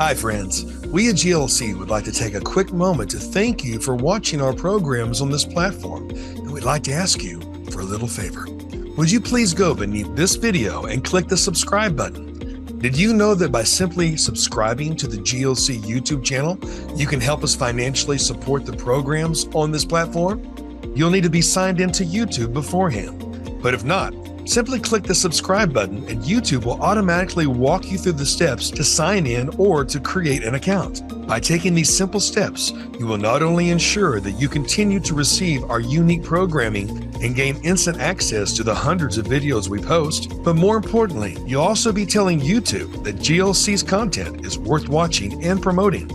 Hi friends, we at GLC would like to take a quick moment to thank you for watching our programs on this platform, and we'd like to ask you for a little favor. Would you please go beneath this video and click the subscribe button? Did you know that by simply subscribing to the GLC YouTube channel, you can help us financially support the programs on this platform? You'll need to be signed into YouTube beforehand, but if not, simply click the subscribe button and YouTube will automatically walk you through the steps to sign in or to create an account. By taking these simple steps, you will not only ensure that you continue to receive our unique programming and gain instant access to the hundreds of videos we post, but more importantly, you'll also be telling YouTube that GLC's content is worth watching and promoting.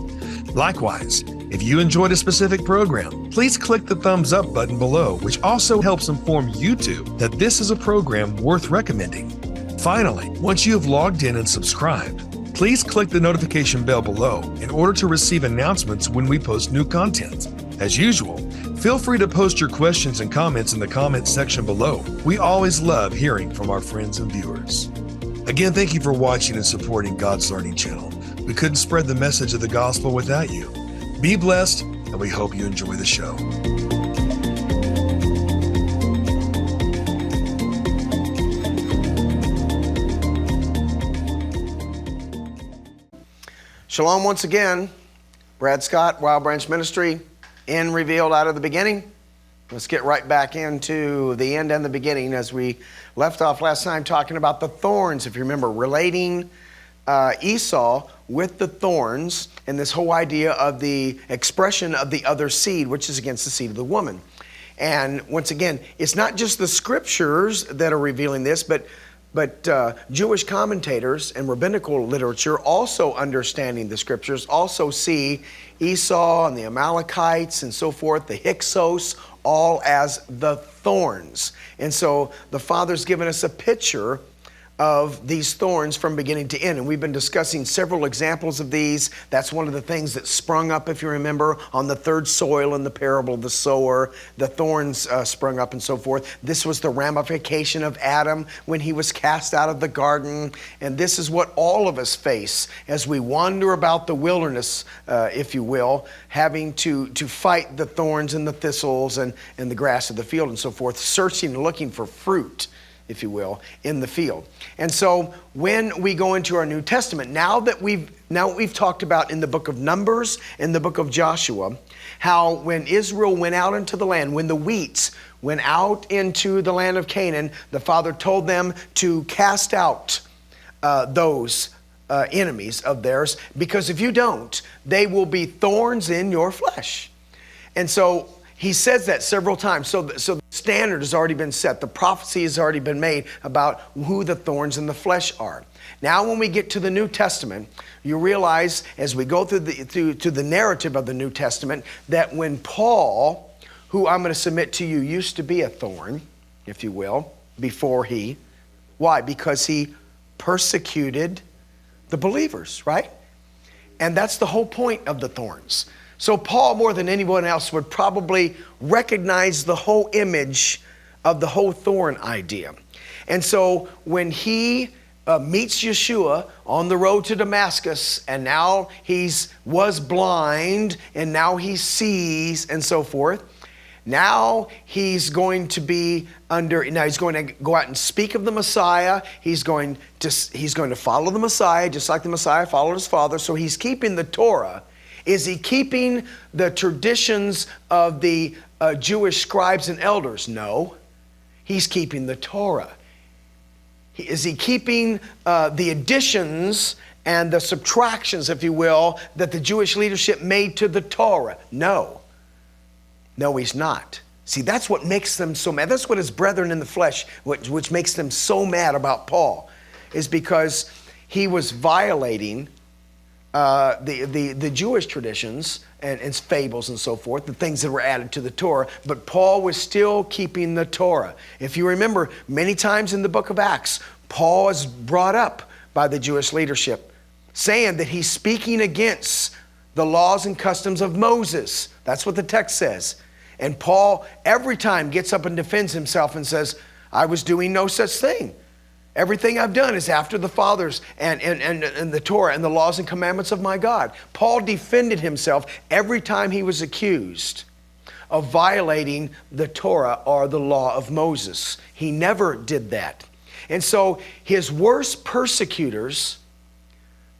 Likewise, if you enjoyed a specific program, please click the thumbs up button below, which also helps inform YouTube that this is a program worth recommending. Finally, once you have logged in and subscribed, please click the notification bell below in order to receive announcements when we post new content. As usual, feel free to post your questions and comments in the comments section below. We always love hearing from our friends and viewers. Again, thank you for watching and supporting God's Learning Channel. We couldn't spread the message of the gospel without you. Be blessed, and we hope you enjoy the show. Shalom once again. Brad Scott, Wild Branch Ministry, in Revealed out of the beginning. Let's get right back into the end and the beginning as we left off last time talking about the thorns, if you remember, relating Esau with the thorns and this whole idea of the expression of the other seed, which is against the seed of the woman. And once again, it's not just the scriptures that are revealing this, but Jewish commentators and rabbinical literature also understanding the scriptures also see Esau and the Amalekites and so forth, the Hyksos, all as the thorns. And so the Father's given us a picture of these thorns from beginning to end. And we've been discussing several examples of these. That's one of the things that sprung up, if you remember, on the third soil in the parable of the sower. The thorns sprung up and so forth. This was the ramification of Adam when he was cast out of the garden. And this is what all of us face as we wander about the wilderness, if you will, having to fight the thorns and the thistles and the grass of the field and so forth, searching and looking for fruit, if you will, in the field. And so when we go into our New Testament, now that we've talked about in the book of Numbers and the book of Joshua, how when Israel went out into the land, when the wheats went out into the land of Canaan, the Father told them to cast out those enemies of theirs, because if you don't, they will be thorns in your flesh. And so he says that several times. So the standard has already been set. The prophecy has already been made about who the thorns in the flesh are. Now, when we get to the New Testament, you realize as we go through the narrative of the New Testament that when Paul, who I'm going to submit to you, used to be a thorn, if you will, before he. Why? Because he persecuted the believers, right? And that's the whole point of the thorns. So Paul, more than anyone else, would probably recognize the whole image of the whole thorn idea. And so when he meets Yeshua on the road to Damascus, and now was blind, and now he sees, and so forth, now he's going to he's going to go out and speak of the Messiah. He's going to follow the Messiah, just like the Messiah followed his father. So he's keeping the Torah. Is he keeping the traditions of the Jewish scribes and elders? No. He's keeping the Torah. Is he keeping the additions and the subtractions, if you will, that the Jewish leadership made to the Torah? No. No, he's not. See, that's what makes them so mad. That's what his brethren in the flesh, which makes them so mad about Paul, is because he was violating the Jewish traditions and fables and so forth, the things that were added to the Torah, but Paul was still keeping the Torah. If you remember, many times in the book of Acts, Paul is brought up by the Jewish leadership, saying that he's speaking against the laws and customs of Moses. That's what the text says. And Paul every time gets up and defends himself and says, I was doing no such thing. Everything I've done is after the fathers and the Torah and the laws and commandments of my God. Paul defended himself every time he was accused of violating the Torah or the law of Moses. He never did that. And so his worst persecutors,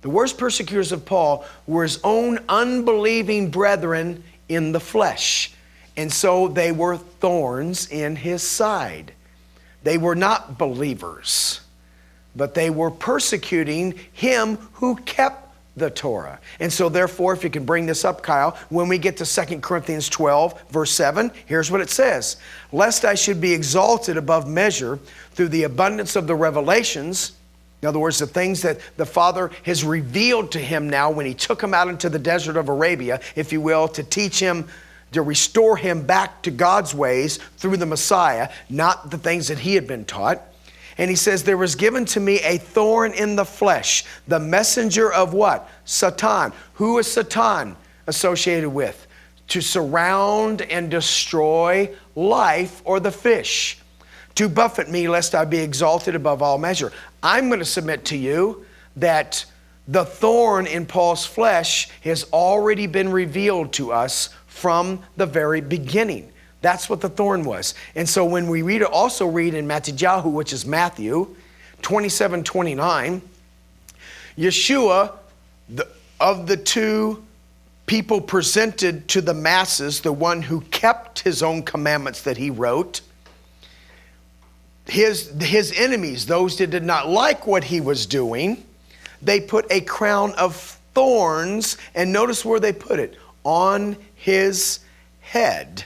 the worst persecutors of Paul, were his own unbelieving brethren in the flesh. And so they were thorns in his side. They were not believers, but they were persecuting him who kept the Torah. And so therefore, if you can bring this up, Kyle, when we get to 2 Corinthians 12, verse 7, here's what it says. Lest I should be exalted above measure through the abundance of the revelations. In other words, the things that the Father has revealed to him now when he took him out into the desert of Arabia, if you will, to teach him, to restore him back to God's ways through the Messiah, not the things that he had been taught. And he says, there was given to me a thorn in the flesh, the messenger of what? Satan. Who is Satan associated with? To surround and destroy life or the fish. To buffet me lest I be exalted above all measure. I'm going to submit to you that the thorn in Paul's flesh has already been revealed to us from the very beginning. That's what the thorn was. And so when we also read in Matthew, which is Matthew 27:29, Yeshua, of the two people presented to the masses, the one who kept his own commandments that he wrote, his enemies, those that did not like what he was doing, they put a crown of thorns, and notice where they put it, on his head.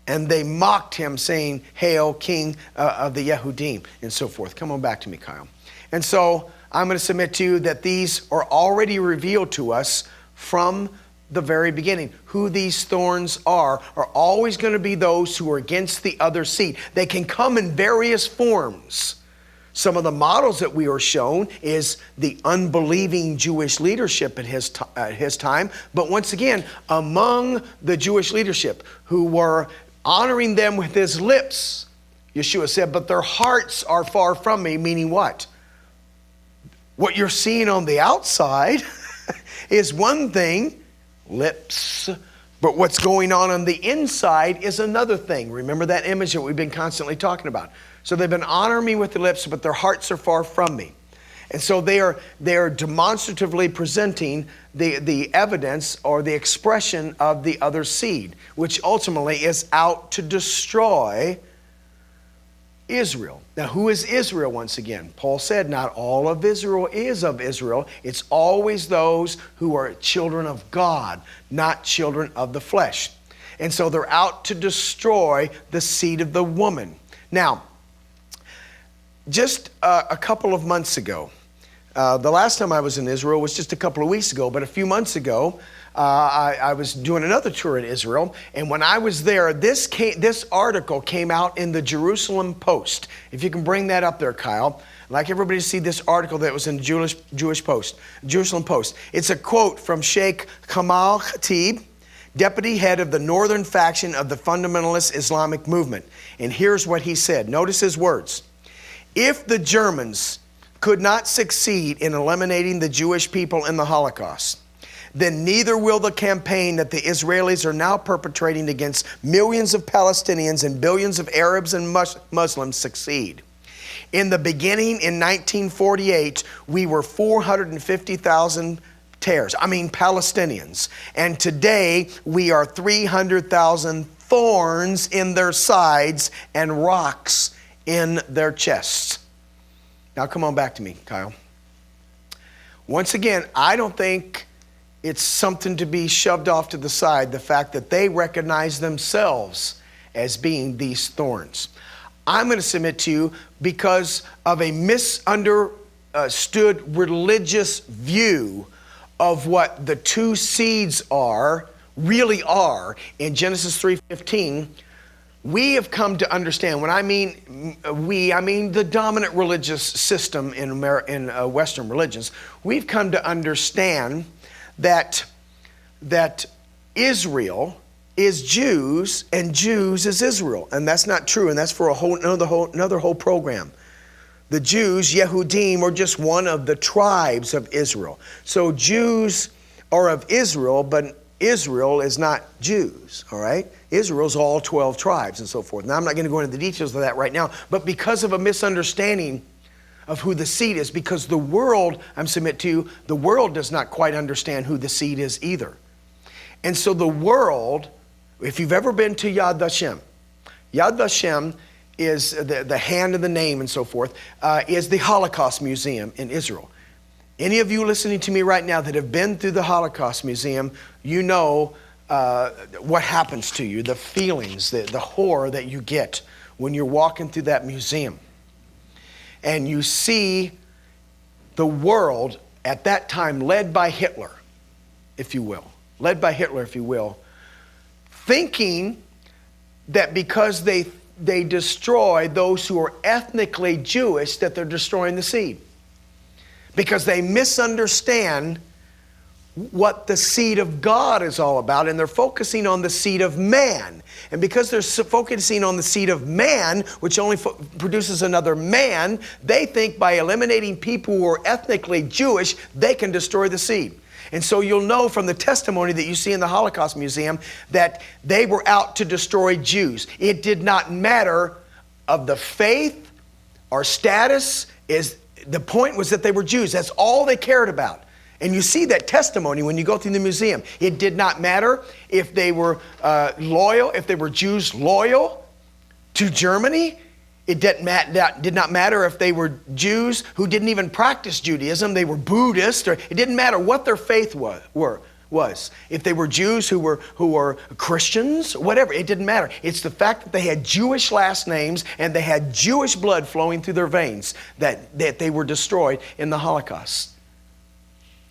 And they mocked him, saying, Hail, King of the Yehudim, and so forth. Come on back to me, Kyle. And so I'm going to submit to you that these are already revealed to us from the very beginning. Who these thorns are always going to be those who are against the other seed. They can come in various forms. Some of the models that we are shown is the unbelieving Jewish leadership at his time. But once again, among the Jewish leadership who were honoring them with his lips, Yeshua said, but their hearts are far from me, meaning what? What you're seeing on the outside is one thing, lips, but what's going on the inside is another thing. Remember that image that we've been constantly talking about. So they've been honoring me with the lips, but their hearts are far from me. And so they are demonstratively presenting the evidence or the expression of the other seed, which ultimately is out to destroy Israel. Now, who is Israel once again? Paul said not all of Israel is of Israel. It's always those who are children of God, not children of the flesh. And so they're out to destroy the seed of the woman. Now, just a couple of months ago, the last time I was in Israel was just a couple of weeks ago, but a few months ago, I was doing another tour in Israel, and when I was there, this article came out in the Jerusalem Post. If you can bring that up there, Kyle. I'd like everybody to see this article that was in Jerusalem Post. It's a quote from Sheikh Kamal Khatib, deputy head of the northern faction of the fundamentalist Islamic movement. And here's what he said. Notice his words. If the Germans could not succeed in eliminating the Jewish people in the Holocaust, then neither will the campaign that the Israelis are now perpetrating against millions of Palestinians and billions of Arabs and Muslims succeed. In the beginning, in 1948, we were 450,000 Palestinians. And today, we are 300,000 thorns in their sides and rocks in their chests. Now come on back to me, Kyle. Once again, I don't think it's something to be shoved off to the side, the fact that they recognize themselves as being these thorns. I'm going to submit to you because of a misunderstood religious view of what the two seeds really are in Genesis 3:15. We have come to understand, when I mean we, I mean the dominant religious system in Western religions. We've come to understand that Israel is Jews and Jews is Israel. And that's not true, and that's for another whole program. The Jews, Yehudim, are just one of the tribes of Israel. So Jews are of Israel, but Israel is not Jews, all right? Israel's all 12 tribes and so forth. Now, I'm not going to go into the details of that right now, but because of a misunderstanding of who the seed is, because the world, I'm submit to you, the world does not quite understand who the seed is either. And so the world, if you've ever been to Yad Vashem is the hand of the name and so forth, is the Holocaust Museum in Israel. Any of you listening to me right now that have been through the Holocaust Museum, you know what happens to you, the feelings, the horror that you get when you're walking through that museum. And you see the world at that time led by Hitler, if you will, thinking that because they destroy those who are ethnically Jewish, that they're destroying the seed. Because they misunderstand what the seed of God is all about, and they're focusing on the seed of man. And because they're focusing on the seed of man, which only produces another man, they think by eliminating people who are ethnically Jewish, they can destroy the seed. And so you'll know from the testimony that you see in the Holocaust Museum that they were out to destroy Jews. It did not matter of the faith or status. The point was that they were Jews. That's all they cared about. And you see that testimony when you go through the museum. It did not matter if they were loyal, if they were Jews loyal to Germany. It did not matter if they were Jews who didn't even practice Judaism. They were Buddhist. It didn't matter what their faith was. If they were Jews who were Christians, whatever, it didn't matter. It's the fact that they had Jewish last names and they had Jewish blood flowing through their veins that they were destroyed in the Holocaust.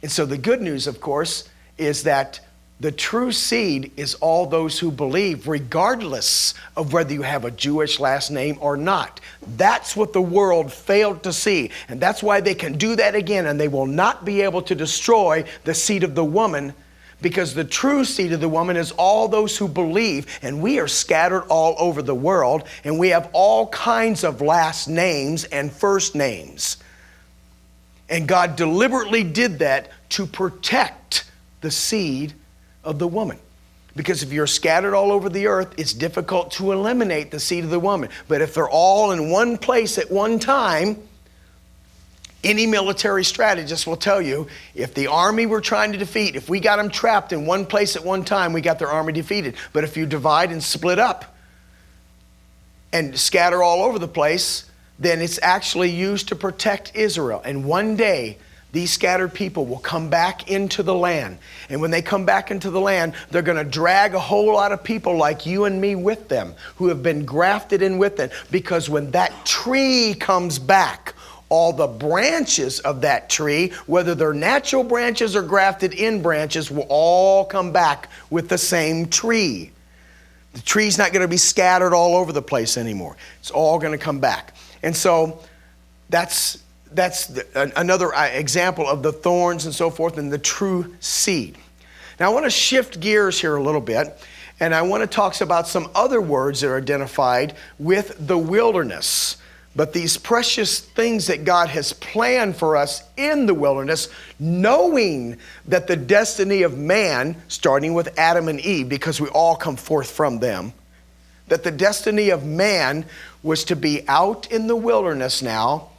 And so the good news, of course, is that the true seed is all those who believe, regardless of whether you have a Jewish last name or not. That's what the world failed to see. And that's why they can do that again, and they will not be able to destroy the seed of the woman, because the true seed of the woman is all those who believe. And we are scattered all over the world, and we have all kinds of last names and first names. And God deliberately did that to protect the seed of the woman. Because if you're scattered all over the earth, it's difficult to eliminate the seed of the woman. But if they're all in one place at one time, any military strategist will tell you, if the army we're trying to defeat, if we got them trapped in one place at one time, we got their army defeated. But if you divide and split up and scatter all over the place, then it's actually used to protect Israel. And one day, these scattered people will come back into the land. And when they come back into the land, they're going to drag a whole lot of people like you and me with them, who have been grafted in with them. Because when that tree comes back, all the branches of that tree, whether they're natural branches or grafted in branches, will all come back with the same tree. The tree's not going to be scattered all over the place anymore. It's all going to come back. And so that's another example of the thorns and so forth and the true seed. Now I want to shift gears here a little bit, and I want to talk about some other words that are identified with the wilderness. But these precious things that God has planned for us in the wilderness, knowing that the destiny of man, starting with Adam and Eve, because we all come forth from them, that the destiny of man was to be out in the wilderness now,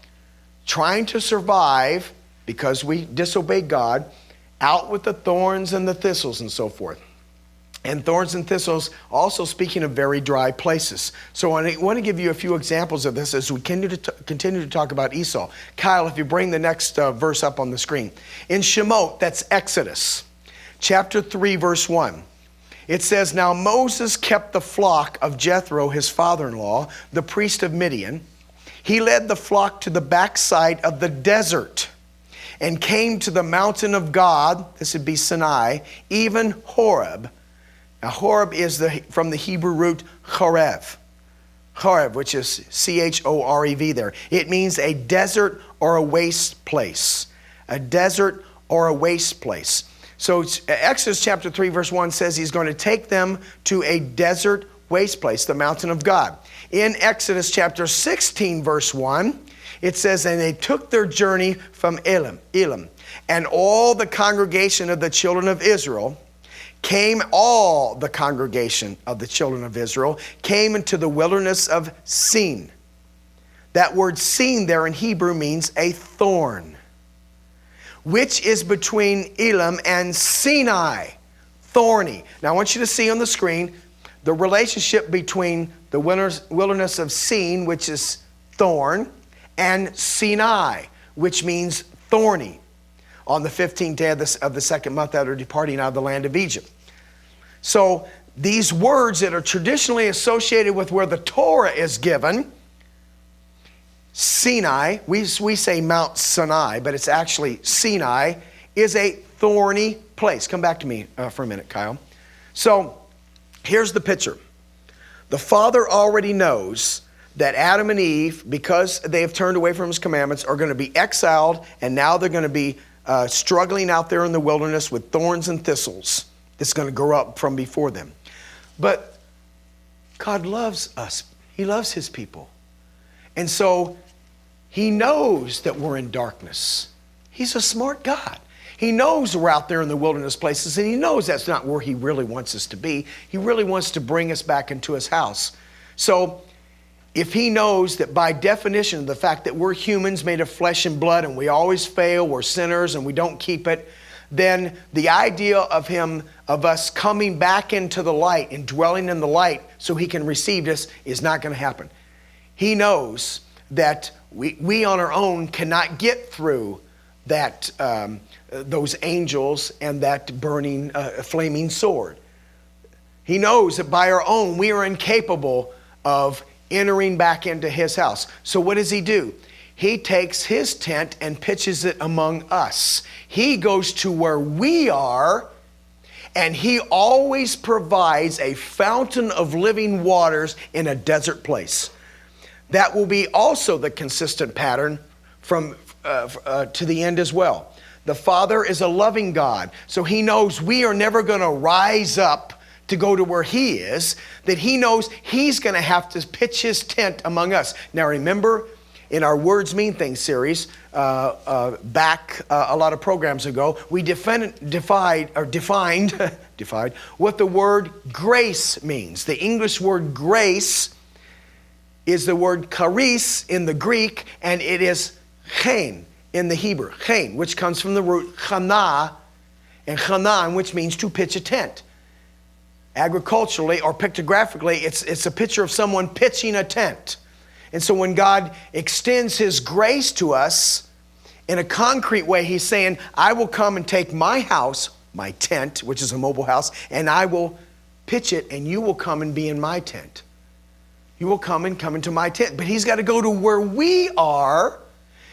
trying to survive because we disobeyed God, out with the thorns and the thistles and so forth. And thorns and thistles also speaking of very dry places. So I want to give you a few examples of this as we continue to talk about Esau. Kyle, if you bring the next verse up on the screen. In Shemot, that's Exodus, chapter 3, verse 1. It says, "Now Moses kept the flock of Jethro, his father-in-law, the priest of Midian. He led the flock to the backside of the desert and came to the mountain of God," this would be Sinai, "even Horeb." Now Horeb is from the Hebrew root Chorev. Chorev, which is C-H-O-R-E-V there. It means a desert or a waste place. A desert or a waste place. So Exodus chapter 3 verse 1 says he's going to take them to a desert waste place, the mountain of God. In Exodus chapter 16 verse 1, It says, and they took their journey from Elim, and all the congregation of the children of Israel all the congregation of the children of Israel came into the wilderness of Sin. That word Sin there in Hebrew means a thorn, which is between Elim and Sinai, thorny. Now I want you to see on the screen the relationship between the wilderness of Sin, which is thorn, and Sinai, which means thorny, on the 15th day of the second month after departing out of the land of Egypt. So these words that are traditionally associated with where the Torah is given, Sinai, we say Mount Sinai, but it's actually Sinai, is a thorny place. Come back to me for a minute, Kyle. So here's the picture. The Father already knows that Adam and Eve, because they have turned away from his commandments, are going to be exiled, and now they're going to be struggling out there in the wilderness with thorns and thistles that's going to grow up from before them. But God loves us. He loves his people. And so he knows that we're in darkness. He's a smart God. He knows we're out there in the wilderness places, and he knows that's not where he really wants us to be. He really wants to bring us back into his house. So if he knows that by definition, the fact that we're humans made of flesh and blood and we always fail, we're sinners and we don't keep it, then the idea of us coming back into the light and dwelling in the light so he can receive us is not going to happen. He knows that we on our own cannot get through that those angels and that burning flaming sword. He knows that by our own we are incapable of entering back into his house. So what does he do? He takes his tent and pitches it among us. He goes to where we are, and he always provides a fountain of living waters in a desert place. That will be also the consistent pattern from to the end as well. The Father is a loving God, so he knows we are never going to rise up to go to where he is, that he knows he's going to have to pitch his tent among us. Now remember, in our Words Mean Things series, back a lot of programs ago, we defined what the word grace means. The English word grace is the word charis in the Greek, and it is chen in the Hebrew. Chen, which comes from the root chana, and chanan, which means to pitch a tent. Agriculturally or pictographically, it's a picture of someone pitching a tent. And so when God extends his grace to us in a concrete way, he's saying, I will come and take my house, my tent, which is a mobile house, and I will pitch it, and you will come and be in my tent. You will come into my tent. But he's got to go to where we are.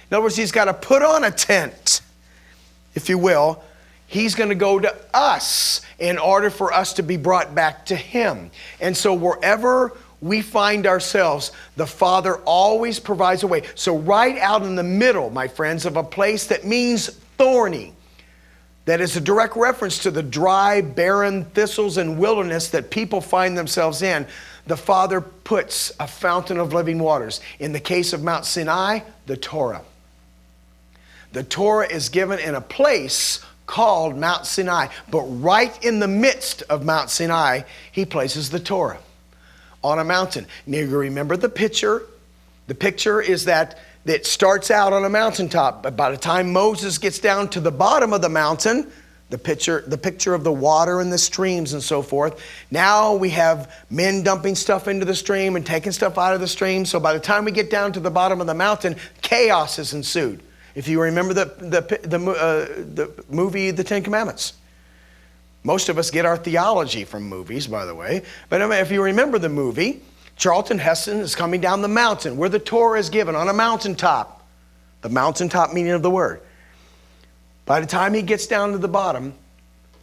In other words, he's got to put on a tent, if you will. He's going to go to us in order for us to be brought back to him. And so wherever we find ourselves, the Father always provides a way. So right out in the middle, my friends, of a place that means thorny, that is a direct reference to the dry, barren thistles and wilderness that people find themselves in, the Father puts a fountain of living waters. In the case of Mount Sinai, the Torah. The Torah is given in a place called Mount Sinai, but right in the midst of Mount Sinai, he places the Torah on a mountain. Now you remember the picture. The picture is that it starts out on a mountaintop, but by the time Moses gets down to the bottom of the mountain, the picture of the water and the streams and so forth, now we have men dumping stuff into the stream and taking stuff out of the stream. So by the time we get down to the bottom of the mountain, chaos has ensued. If you remember the movie, The Ten Commandments. Most of us get our theology from movies, by the way. But if you remember the movie, Charlton Heston is coming down the mountain where the Torah is given on a mountaintop. The mountaintop meaning of the word. By the time he gets down to the bottom,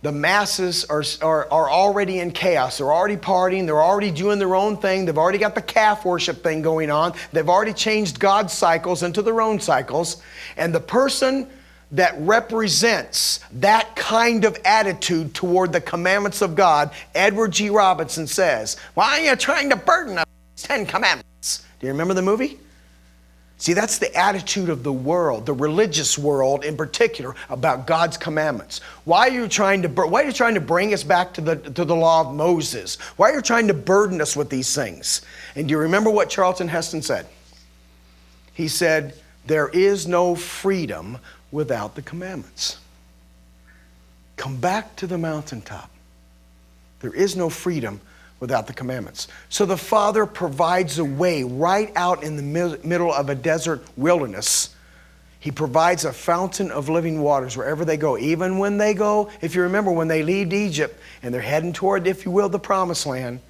the masses are already in chaos. They're already partying. They're already doing their own thing. They've already got the calf worship thing going on. They've already changed God's cycles into their own cycles. And the person that represents that kind of attitude toward the commandments of God, Edward G. Robinson says, why are you trying to burden us with 10 commandments? Do you remember the movie? See, that's the attitude of the world, the religious world in particular, about God's commandments. Why are you trying to bring us back to the law of Moses? Why are you trying to burden us with these things? And do you remember what Charlton Heston said? He said, there is no freedom without the commandments. Come back to the mountaintop. There is no freedom without the commandments. So the Father provides a way right out in the middle of a desert wilderness. He provides a fountain of living waters wherever they go. Even when they go, if you remember, when they leave Egypt and they're heading toward, if you will, the promised land,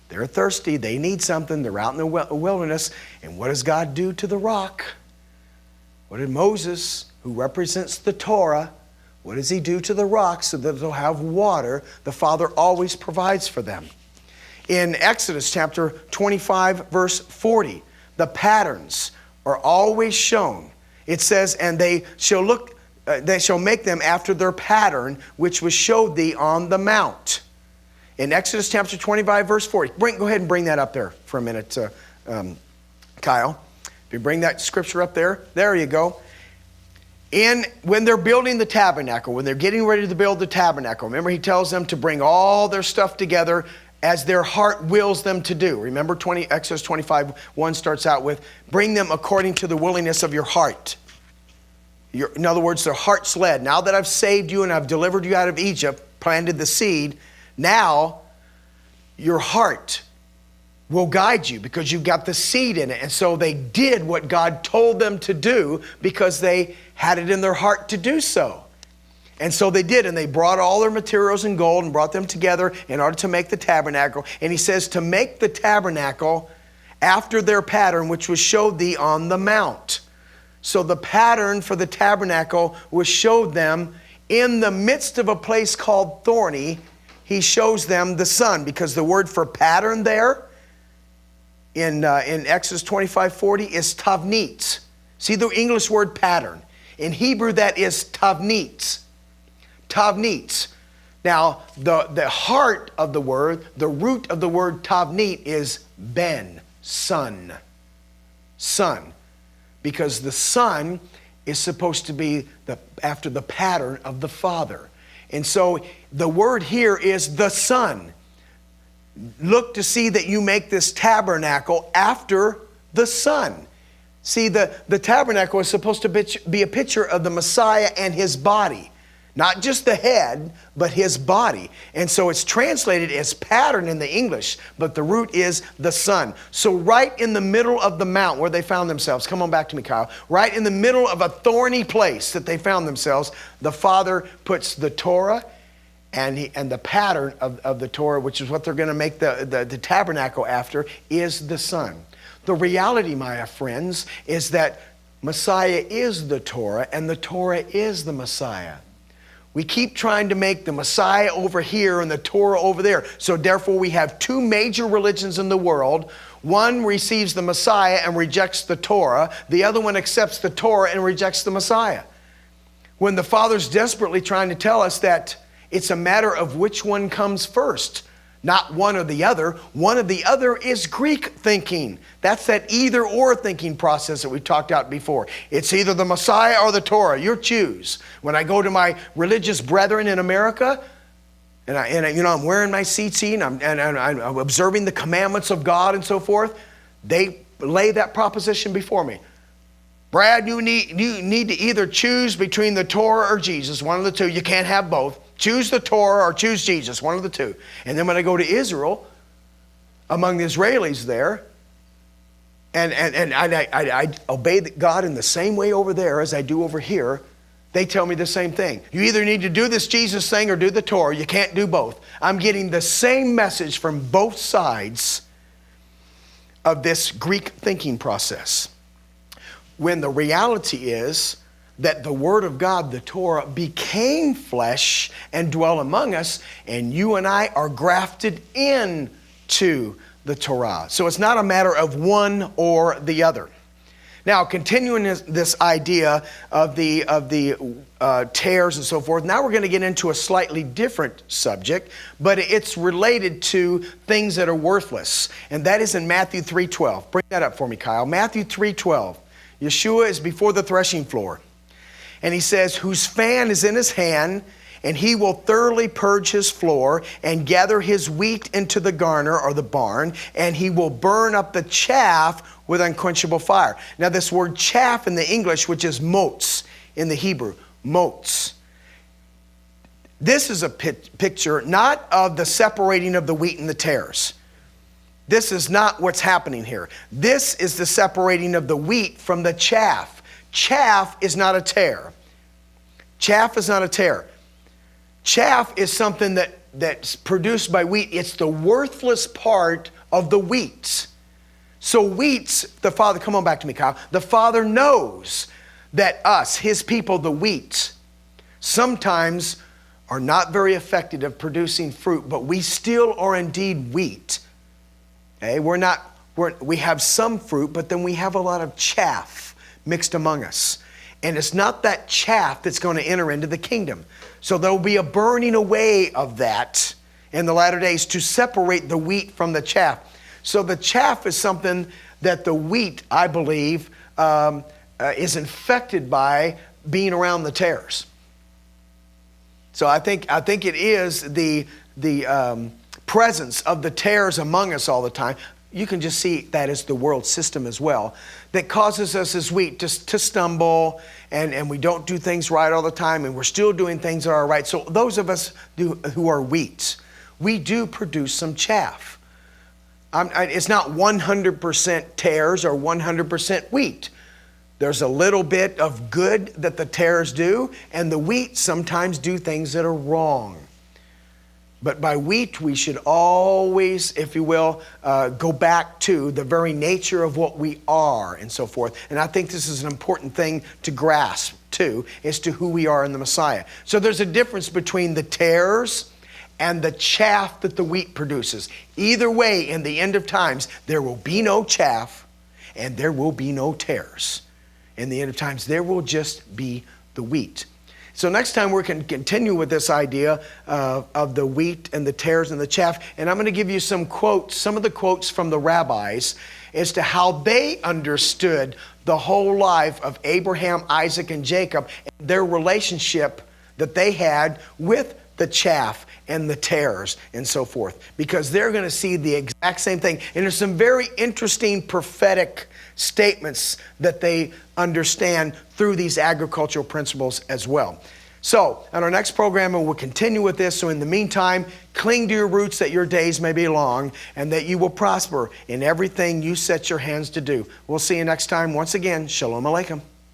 they're thirsty, they need something, they're out in the wilderness. And what does God do to the rock? What did Moses, who represents the Torah, what does he do to the rock so that they'll have water? The Father always provides for them. In Exodus chapter 25, verse 40, the patterns are always shown. It says, and they shall make them after their pattern, which was showed thee on the mount. In Exodus chapter 25, verse 40. Go ahead and bring that up there for a minute, Kyle. If you bring that scripture up there, there you go. When they're building the tabernacle, when they're getting ready to build the tabernacle, remember he tells them to bring all their stuff together as their heart wills them to do. Remember Exodus 25:1 starts out with, bring them according to the willingness of your heart. In other words, their heart's led. Now that I've saved you and I've delivered you out of Egypt, planted the seed, now your heart will guide you because you've got the seed in it. And so they did what God told them to do because they had it in their heart to do so. And so they did, and they brought all their materials in gold and brought them together in order to make the tabernacle. And he says to make the tabernacle after their pattern, which was showed thee on the mount. So the pattern for the tabernacle was showed them in the midst of a place called Thorny. He shows them the sun, because the word for pattern there in Exodus 25:40 is tavnitz. See the English word pattern. In Hebrew, that is tavnitz. Tavnitz. Now, the heart of the word, the root of the word tavnit is ben, sun. Sun. Because the Son is supposed to be after the pattern of the Father. And so the word here is the Son. Look to see that you make this tabernacle after the Son. See, the tabernacle is supposed to be a picture of the Messiah and his body. Not just the head, but his body. And so it's translated as pattern in the English, but the root is the Son. So right in the middle of the mount where they found themselves, come on back to me, Kyle, right in the middle of a thorny place that they found themselves, the Father puts the Torah and the pattern of the Torah, which is what they're going to make the tabernacle after, is the Son. The reality, my friends, is that Messiah is the Torah and the Torah is the Messiah. We keep trying to make the Messiah over here and the Torah over there. So therefore we have two major religions in the world. One receives the Messiah and rejects the Torah. The other one accepts the Torah and rejects the Messiah. When the Father's desperately trying to tell us that it's a matter of which one comes first. Not one or the other. One or the other is Greek thinking. That's that either or thinking process that we talked about before. It's either the Messiah or the Torah. You choose. When I go to my religious brethren in America, and I'm wearing my tzitzit and I'm observing the commandments of God and so forth, they lay that proposition before me. Brad, you need to either choose between the Torah or Jesus, one of the two. You can't have both. Choose the Torah or choose Jesus, one of the two. And then when I go to Israel, among the Israelis there, and I obey God in the same way over there as I do over here, they tell me the same thing. You either need to do this Jesus thing or do the Torah. You can't do both. I'm getting the same message from both sides of this Greek thinking process. When the reality is that the Word of God, the Torah, became flesh and dwelt among us, and you and I are grafted into the Torah. So it's not a matter of one or the other. Now, continuing this idea of the tares and so forth, now we're going to get into a slightly different subject, but it's related to things that are worthless, and that is in Matthew 3:12. Bring that up for me, Kyle. Matthew 3:12. Yeshua is before the threshing floor. And he says, whose fan is in his hand, and he will thoroughly purge his floor and gather his wheat into the garner or the barn, and he will burn up the chaff with unquenchable fire. Now this word chaff in the English, which is motz in the Hebrew, motz. This is a picture not of the separating of the wheat and the tares. This is not what's happening here. This is the separating of the wheat from the chaff. Chaff is not a tare. Chaff is not a tare. Chaff is something that's produced by wheat. It's the worthless part of the wheat. So wheats, the Father, come on back to me, Kyle. The Father knows that us, his people, the wheat, sometimes are not very effective at producing fruit, but we still are indeed wheat. Okay? We have some fruit, but then we have a lot of chaff mixed among us. And it's not that chaff that's going to enter into the kingdom. So there will be a burning away of that in the latter days to separate the wheat from the chaff. So the chaff is something that the wheat, I believe, is infected by being around the tares. So I think it is the presence of the tares among us all the time. You can just see that as the world system as well, that causes us as wheat to stumble, and we don't do things right all the time, and we're still doing things that are right. So those of us who are wheat, we do produce some chaff. It's not 100% tares or 100% wheat. There's a little bit of good that the tares do, and the wheat sometimes do things that are wrong. But by wheat, we should always, if you will, go back to the very nature of what we are and so forth. And I think this is an important thing to grasp, too, as to who we are in the Messiah. So there's a difference between the tares and the chaff that the wheat produces. Either way, in the end of times, there will be no chaff and there will be no tares. In the end of times, there will just be the wheat. So next time we're going to continue with this idea of the wheat and the tares and the chaff. And I'm going to give you some quotes, some of the quotes from the rabbis as to how they understood the whole life of Abraham, Isaac, and Jacob, and their relationship that they had with the chaff and the tares and so forth. Because they're going to see the exact same thing. And there's some very interesting prophetic statements that they understand through these agricultural principles as well. So, on our next program, we'll continue with this. So in the meantime, cling to your roots that your days may be long and that you will prosper in everything you set your hands to do. We'll see you next time. Once again, Shalom Aleichem.